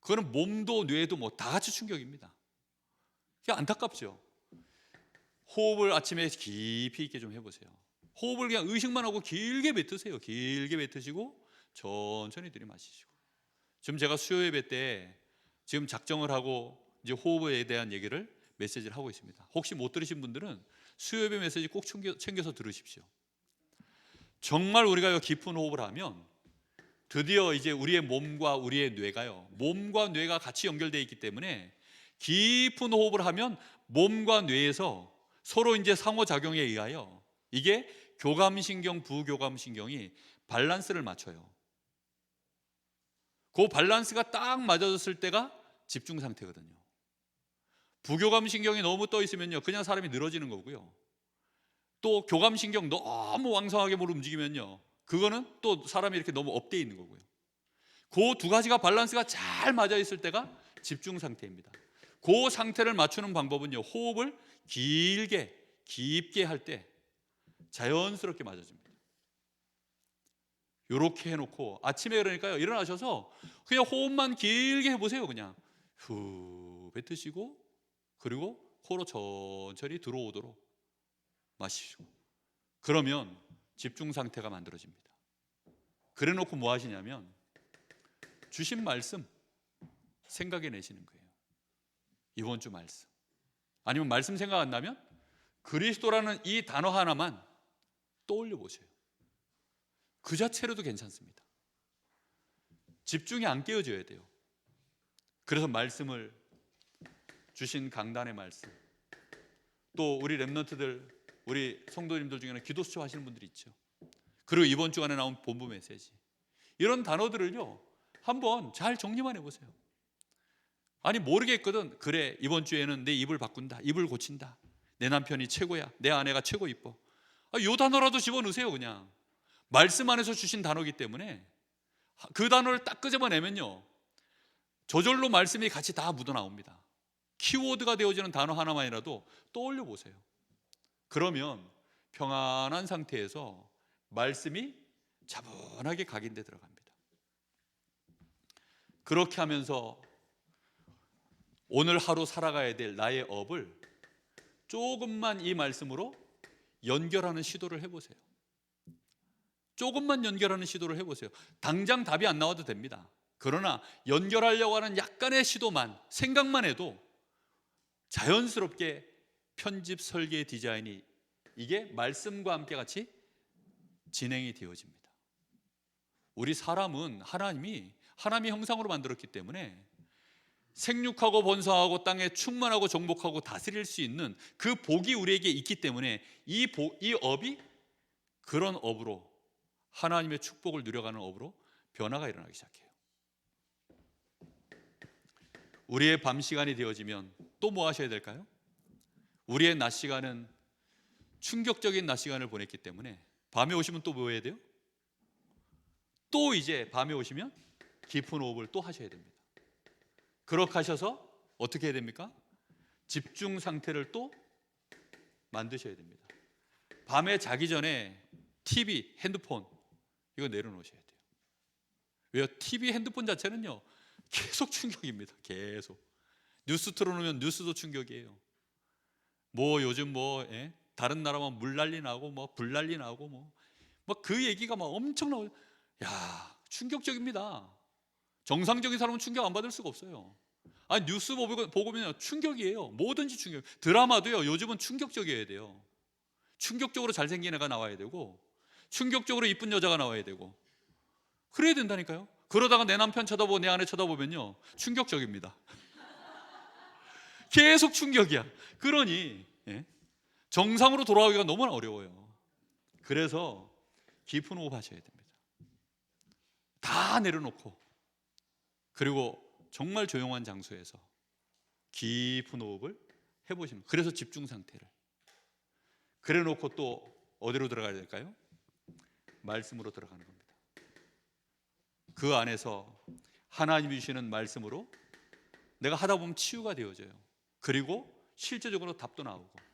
그거는 몸도 뇌도 뭐 다 같이 충격입니다. 그게 안타깝죠. 호흡을 아침에 깊이 있게 좀 해보세요. 호흡을 그냥 의식만 하고 길게 뱉으세요. 길게 뱉으시고 천천히 들이마시시고. 지금 제가 수요 예배 때 지금 작정을 하고 이제 호흡에 대한 얘기를 메시지를 하고 있습니다. 혹시 못 들으신 분들은 수요 예배 메시지 꼭 챙겨서 들으십시오. 정말 우리가 깊은 호흡을 하면 드디어 이제 우리의 몸과 우리의 뇌가요, 몸과 뇌가 같이 연결되어 있기 때문에 깊은 호흡을 하면 몸과 뇌에서 서로 이제 상호작용에 의하여 이게 교감신경, 부교감신경이 밸런스를 맞춰요. 그 밸런스가 딱 맞아졌을 때가 집중 상태거든요. 부교감신경이 너무 떠 있으면요, 그냥 사람이 늘어지는 거고요. 또 교감신경 너무 왕성하게 뭘 움직이면요, 그거는 또 사람이 이렇게 너무 업돼 있는 거고요. 그 두 가지가 밸런스가 잘 맞아 있을 때가 집중 상태입니다. 그 상태를 맞추는 방법은요, 호흡을 길게 깊게 할 때 자연스럽게 맞아집니다. 이렇게 해놓고 아침에 그러니까요, 일어나셔서 그냥 호흡만 길게 해보세요. 그냥 후 뱉으시고, 그리고 코로 천천히 들어오도록 마시고, 그러면 집중 상태가 만들어집니다. 그래 놓고 뭐 하시냐면 주신 말씀 생각해 내시는 거예요. 이번 주 말씀. 아니면 말씀 생각 안 나면 그리스도라는 이 단어 하나만 떠올려 보세요. 그 자체로도 괜찮습니다. 집중이 안 깨어져야 돼요. 그래서 말씀을, 주신 강단의 말씀, 또 우리 랩런트들, 우리 성도님들 중에는 기도 수첩 하시는 분들이 있죠. 그리고 이번 주간에 나온 본부 메시지, 이런 단어들을요 한번 잘 정리만 해보세요. 아니 모르겠거든. 그래, 이번 주에는 내 입을 바꾼다, 입을 고친다, 내 남편이 최고야, 내 아내가 최고 이뻐. 이 단어라도 집어넣으세요. 그냥 말씀 안에서 주신 단어이기 때문에 그 단어를 딱 끄집어내면요, 저절로 말씀이 같이 다 묻어나옵니다. 키워드가 되어지는 단어 하나만이라도 떠올려 보세요. 그러면 평안한 상태에서 말씀이 차분하게 각인돼 들어갑니다. 그렇게 하면서 오늘 하루 살아가야 될 나의 업을 조금만 이 말씀으로 연결하는 시도를 해보세요. 조금만 연결하는 시도를 해보세요. 당장 답이 안 나와도 됩니다. 그러나 연결하려고 하는 약간의 시도만, 생각만 해도 자연스럽게 편집, 설계, 디자인이 이게 말씀과 함께 같이 진행이 되어집니다. 우리 사람은 하나님이 형상으로 만들었기 때문에 생육하고 번성하고 땅에 충만하고 정복하고 다스릴 수 있는 그 복이 우리에게 있기 때문에 이 업이 그런 업으로, 하나님의 축복을 누려가는 업으로 변화가 일어나기 시작해요. 우리의 밤 시간이 되어지면 또 뭐 하셔야 될까요? 우리의 낮 시간은 충격적인 낮 시간을 보냈기 때문에 밤에 오시면 또 뭐 해야 돼요? 또 이제 밤에 오시면 깊은 호흡을 또 하셔야 됩니다. 그렇게 하셔서 어떻게 해야 됩니까? 집중 상태를 또 만드셔야 됩니다. 밤에 자기 전에 TV, 핸드폰 이거 내려놓으셔야 돼요. 왜요? TV, 핸드폰 자체는요 계속 충격입니다. 계속 뉴스 틀어놓으면 뉴스도 충격이에요. 뭐 요즘 다른 나라만 물 난리 나고 불 난리 나고 그 얘기가 엄청 나오죠. 야, 충격적입니다. 정상적인 사람은 충격 안 받을 수가 없어요. 아니 뉴스 보면 충격이에요. 뭐든지 충격. 드라마도요 요즘은 충격적이어야 돼요. 충격적으로 잘생긴 애가 나와야 되고 충격적으로 이쁜 여자가 나와야 되고 그래야 된다니까요. 그러다가 내 남편 쳐다보고 내 아내 쳐다보면요 충격적입니다. 계속 충격이야. 그러니 정상으로 돌아오기가 너무나 어려워요. 그래서 깊은 호흡 하셔야 됩니다. 다 내려놓고 그리고 정말 조용한 장소에서 깊은 호흡을 해보시면, 그래서 집중 상태를 그래 놓고 또 어디로 들어가야 될까요? 말씀으로 들어가는 겁니다. 그 안에서 하나님이 주시는 말씀으로 내가 하다 보면 치유가 되어져요. 그리고 실제적으로 답도 나오고.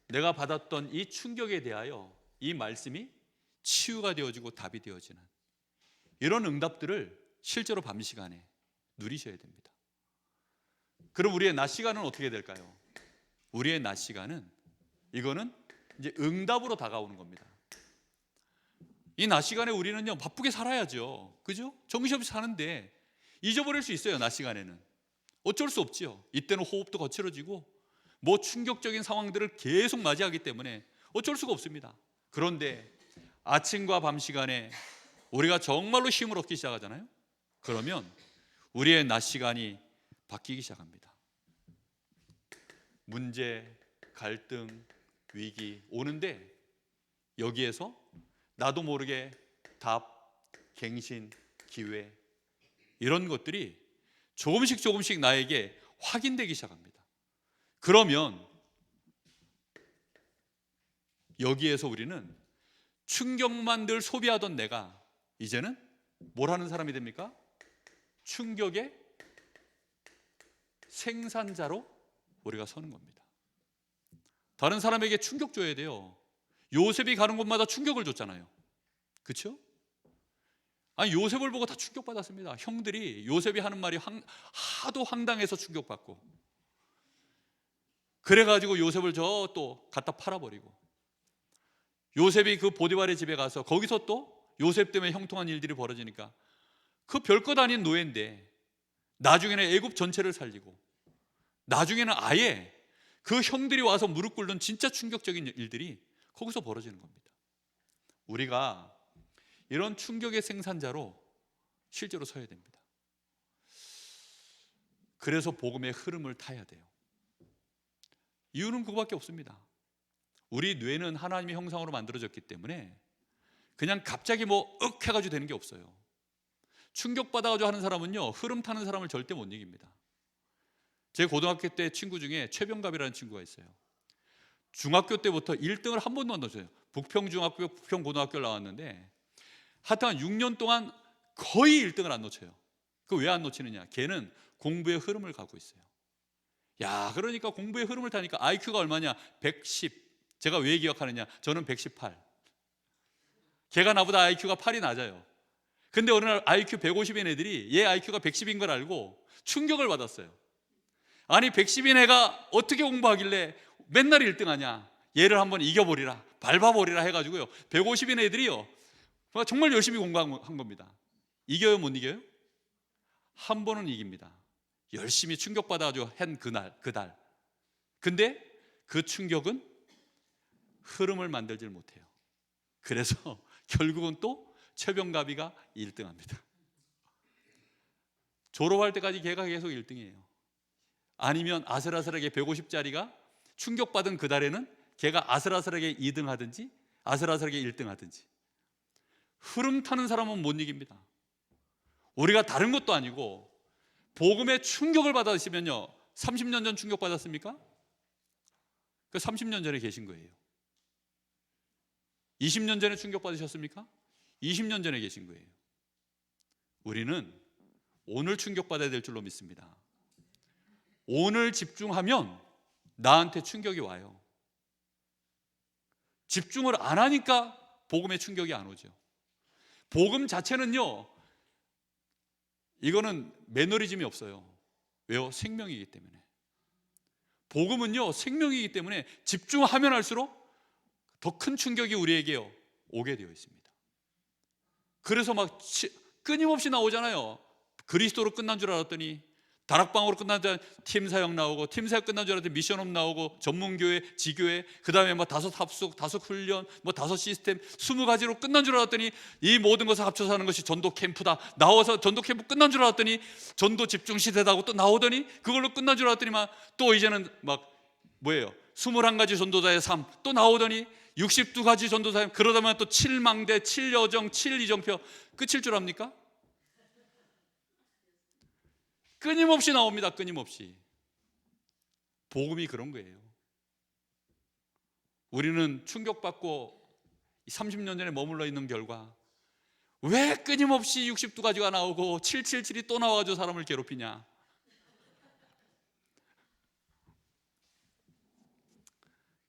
내가 받았던 이 충격에 대하여 이 말씀이 치유가 되어지고 답이 되어지는 이런 응답들을 실제로 밤 시간에 누리셔야 됩니다. 그럼 우리의 낮 시간은 어떻게 될까요? 우리의 낮 시간은 이거는 이제 응답으로 다가오는 겁니다. 이 낮 시간에 우리는요 바쁘게 살아야죠. 그죠? 정신없이 사는데 잊어버릴 수 있어요. 낮 시간에는 어쩔 수 없지요. 이때는 호흡도 거칠어지고 충격적인 상황들을 계속 맞이하기 때문에 어쩔 수가 없습니다. 그런데 아침과 밤 시간에 우리가 정말로 힘을 얻기 시작하잖아요. 그러면 우리의 낮 시간이 바뀌기 시작합니다. 문제, 갈등, 위기 오는데 여기에서 나도 모르게 답, 갱신, 기회 이런 것들이 조금씩 나에게 확인되기 시작합니다. 그러면 여기에서 우리는 충격만 늘 소비하던 내가 이제는 뭘 하는 사람이 됩니까? 충격의 생산자로 우리가 서는 겁니다. 다른 사람에게 충격 줘야 돼요. 요셉이 가는 곳마다 충격을 줬잖아요. 그렇죠? 아니 요셉을 보고 다 충격받았습니다. 형들이 요셉이 하는 말이 하도 황당해서 충격받고, 그래가지고 요셉을 또 갖다 팔아버리고, 요셉이 그 보디발의 집에 가서 거기서 또 요셉 때문에 형통한 일들이 벌어지니까 그 별것 아닌 노예인데 나중에는 애굽 전체를 살리고, 나중에는 아예 그 형들이 와서 무릎 꿇는 진짜 충격적인 일들이 거기서 벌어지는 겁니다. 우리가 이런 충격의 생산자로 실제로 서야 됩니다. 그래서 복음의 흐름을 타야 돼요. 이유는 그거밖에 없습니다. 우리 뇌는 하나님의 형상으로 만들어졌기 때문에 그냥 갑자기 윽 해가지고 되는 게 없어요. 충격받아가지고 하는 사람은요 흐름 타는 사람을 절대 못 이깁니다. 제 고등학교 때 친구 중에 최병갑이라는 친구가 있어요. 중학교 때부터 1등을 한 번도 안 넣었어요. 북평중학교, 북평고등학교를 나왔는데 하여튼 한 6년 동안 거의 1등을 안 놓쳐요. 그 왜 안 놓치느냐? 걔는 공부의 흐름을 갖고 있어요. 야, 그러니까 공부의 흐름을 타니까 IQ가 얼마냐? 110. 제가 왜 기억하느냐? 저는 118. 걔가 나보다 IQ가 8이 낮아요. 근데 어느 날 IQ 150인 애들이 얘 IQ가 110인 걸 알고 충격을 받았어요. 아니 110인 애가 어떻게 공부하길래 맨날 1등하냐? 얘를 한번 이겨버리라, 밟아버리라 해가지고요 150인 애들이요 정말 열심히 공부한 겁니다. 이겨요 못 이겨요? 한 번은 이깁니다. 열심히 충격받아가지고 한 그달. 근데 그 충격은 흐름을 만들질 못해요. 그래서 결국은 또 최병갑이가 1등합니다. 졸업할 때까지 걔가 계속 1등이에요. 아니면 아슬아슬하게 150짜리가 충격받은 그 달에는 걔가 아슬아슬하게 2등 하든지 아슬아슬하게 1등 하든지. 흐름 타는 사람은 못 이깁니다. 우리가 다른 것도 아니고 복음의 충격을 받으시면요 30년 전 충격 받았습니까? 그 30년 전에 계신 거예요. 20년 전에 충격받으셨습니까? 20년 전에 계신 거예요. 우리는 오늘 충격받아야 될 줄로 믿습니다. 오늘 집중하면 나한테 충격이 와요. 집중을 안 하니까 복음의 충격이 안 오죠. 복음 자체는요, 이거는 매너리즘이 없어요. 왜요? 생명이기 때문에. 복음은요, 생명이기 때문에 집중하면 할수록 더 큰 충격이 우리에게 오게 되어 있습니다. 그래서 막 끊임없이 나오잖아요. 그리스도로 끝난 줄 알았더니 다락방으로 끝난 줄 알았더니 팀 사역 나오고, 팀 사역 끝난 줄 알았더니 미션업 나오고, 전문교회, 지교회, 그 다음에 뭐 5 합숙, 5 훈련, 뭐 5 시스템, 20가지로 끝난 줄 알았더니 이 모든 것을 합쳐서 하는 것이 전도 캠프다. 나와서 전도 캠프 끝난 줄 알았더니 전도 집중 시대다고 또 나오더니 그걸로 끝난 줄 알았더니만 또 이제는 막 뭐예요? 21가지 전도자의 삶 또 나오더니 62가지 전도사님, 그러다 보면 또 7망대, 7여정, 7이정표 끝일 줄 압니까? 끊임없이 나옵니다. 끊임없이. 복음이 그런 거예요. 우리는 충격받고 30년 전에 머물러 있는 결과 왜 끊임없이 62가지가 나오고 777이 또 나와가지고 사람을 괴롭히냐?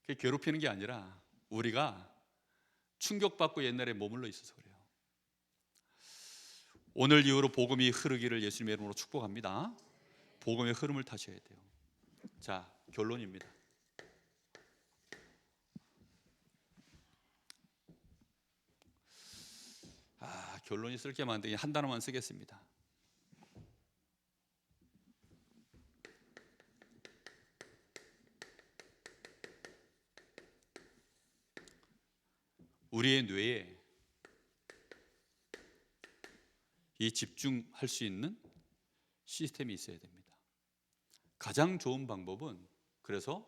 그게 괴롭히는 게 아니라 우리가 충격받고 옛날에 머물러 있어서 그래요. 오늘 이후로 복음이 흐르기를 예수님의 이름으로 축복합니다. 복음의 흐름을 타셔야 돼요. 자, 결론입니다. 결론이 쓸 게 많은데 한 단어만 쓰겠습니다. 우리의 뇌에 이 집중할 수 있는 시스템이 있어야 됩니다. 가장 좋은 방법은 그래서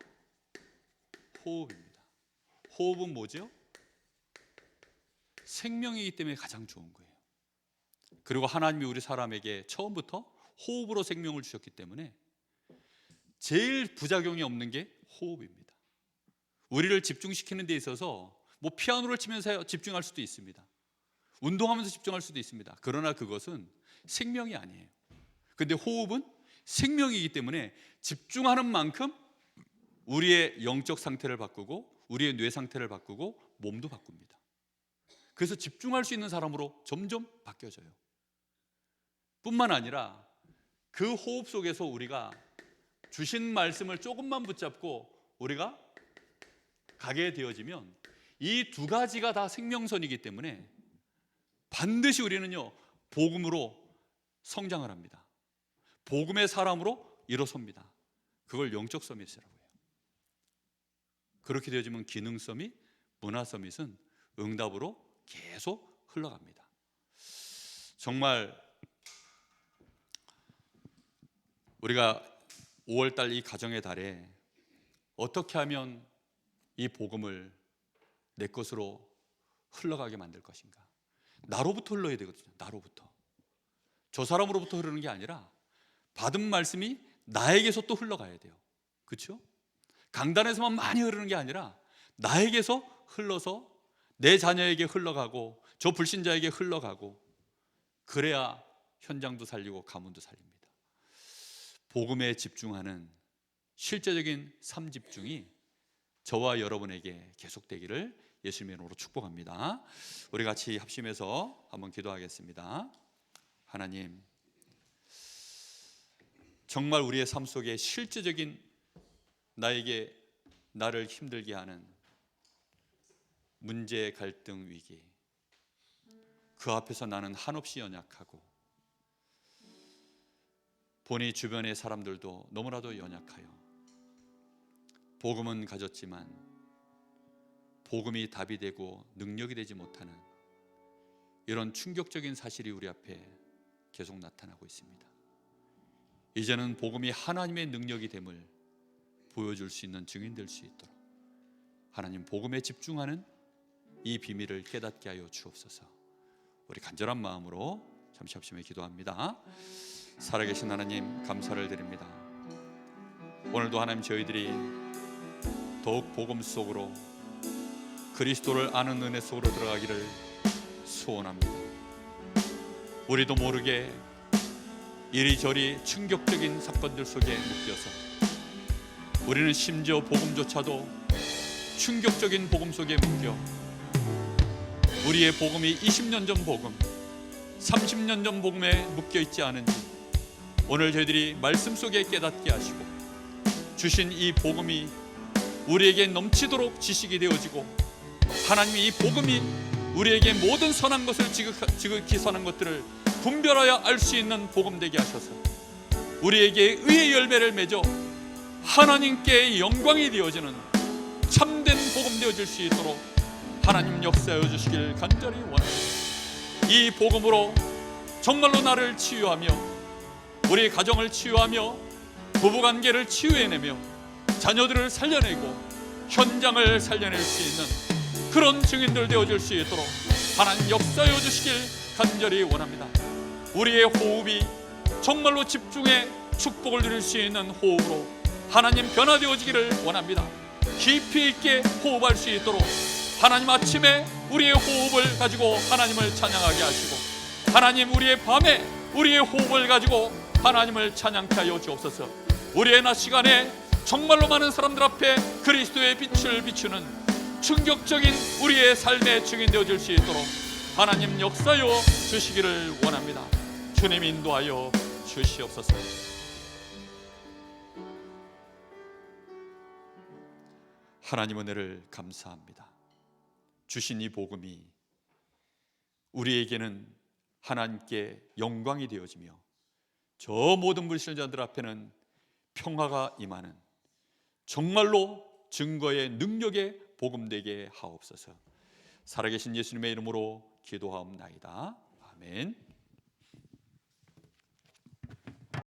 호흡입니다. 호흡은 뭐죠? 생명이기 때문에 가장 좋은 거예요. 그리고 하나님이 우리 사람에게 처음부터 호흡으로 생명을 주셨기 때문에 제일 부작용이 없는 게 호흡입니다. 우리를 집중시키는 데 있어서 뭐 피아노를 치면서 집중할 수도 있습니다. 운동하면서 집중할 수도 있습니다. 그러나 그것은 생명이 아니에요. 근데 호흡은 생명이기 때문에 집중하는 만큼 우리의 영적 상태를 바꾸고 우리의 뇌 상태를 바꾸고 몸도 바꿉니다. 그래서 집중할 수 있는 사람으로 점점 바뀌어져요. 뿐만 아니라 그 호흡 속에서 우리가 주신 말씀을 조금만 붙잡고 우리가 가게 되어지면 이 2가지가 다 생명선이기 때문에 반드시 우리는요 복음으로 성장을 합니다. 복음의 사람으로 일어섭니다. 그걸 영적 서밋이라고 해요. 그렇게 되어지면 기능 서밋, 문화 서밋은 응답으로 계속 흘러갑니다. 정말 우리가 5월달 이 가정의 달에 어떻게 하면 이 복음을 내 것으로 흘러가게 만들 것인가? 나로부터 흘러야 되거든요. 나로부터. 저 사람으로부터 흐르는 게 아니라 받은 말씀이 나에게서 또 흘러가야 돼요. 그렇죠? 강단에서만 많이 흐르는 게 아니라 나에게서 흘러서 내 자녀에게 흘러가고 저 불신자에게 흘러가고, 그래야 현장도 살리고 가문도 살립니다. 복음에 집중하는 실제적인 삶 집중이 저와 여러분에게 계속되기를 예수님의 이름으로 축복합니다. 우리 같이 합심해서 한번 기도하겠습니다. 하나님, 정말 우리의 삶 속에 실제적인 나를 힘들게 하는 문제, 갈등, 위기, 그 앞에서 나는 한없이 연약하고 보니 주변의 사람들도 너무나도 연약하여 복음은 가졌지만 복음이 답이 되고 능력이 되지 못하는 이런 충격적인 사실이 우리 앞에 계속 나타나고 있습니다. 이제는 복음이 하나님의 능력이 됨을 보여줄 수 있는 증인 될 수 있도록 하나님 복음에 집중하는 이 비밀을 깨닫게 하여 주옵소서. 우리 간절한 마음으로 잠시 합심해 기도합니다. 살아계신 하나님, 감사를 드립니다. 오늘도 하나님, 저희들이 더욱 복음 속으로 그리스도를 아는 은혜 속으로 들어가기를 소원합니다. 우리도 모르게 이리저리 충격적인 사건들 속에 묶여서 우리는 심지어 복음조차도 충격적인 복음 속에 묶여 우리의 복음이 20년 전 복음, 30년 전 복음에 묶여 있지 않은지 오늘 저희들이 말씀 속에 깨닫게 하시고 주신 이 복음이 우리에게 넘치도록 지식이 되어지고 하나님이 이 복음이 우리에게 모든 선한 것을 지극히 선한 것들을 분별하여 알 수 있는 복음 되게 하셔서 우리에게 의의 열매를 맺어 하나님께 영광이 되어지는 참된 복음 되어질 수 있도록 하나님 역사하여 주시길 간절히 원합니다. 이 복음으로 정말로 나를 치유하며 우리 가정을 치유하며 부부관계를 치유해내며 자녀들을 살려내고 현장을 살려낼 수 있는 그런 증인들 되어질 수 있도록 하나님 역사하여 주시길 간절히 원합니다. 우리의 호흡이 정말로 집중해 축복을 누릴 수 있는 호흡으로 하나님 변화되어지기를 원합니다. 깊이 있게 호흡할 수 있도록 하나님 아침에 우리의 호흡을 가지고 하나님을 찬양하게 하시고 하나님 우리의 밤에 우리의 호흡을 가지고 하나님을 찬양케 하여 주옵소서. 우리의 낮 시간에 정말로 많은 사람들 앞에 그리스도의 빛을 비추는 충격적인 우리의 삶의 증인 되어질 수 있도록 하나님 역사하여 주시기를 원합니다. 주님 인도하여 주시옵소서. 하나님 은혜를 감사합니다. 주신 이 복음이 우리에게는 하나님께 영광이 되어지며 저 모든 불신자들 앞에는 평화가 임하는 정말로 증거의 능력의 복음 되게 하옵소서. 살아계신 예수님의 이름으로 기도하옵나이다. 아멘.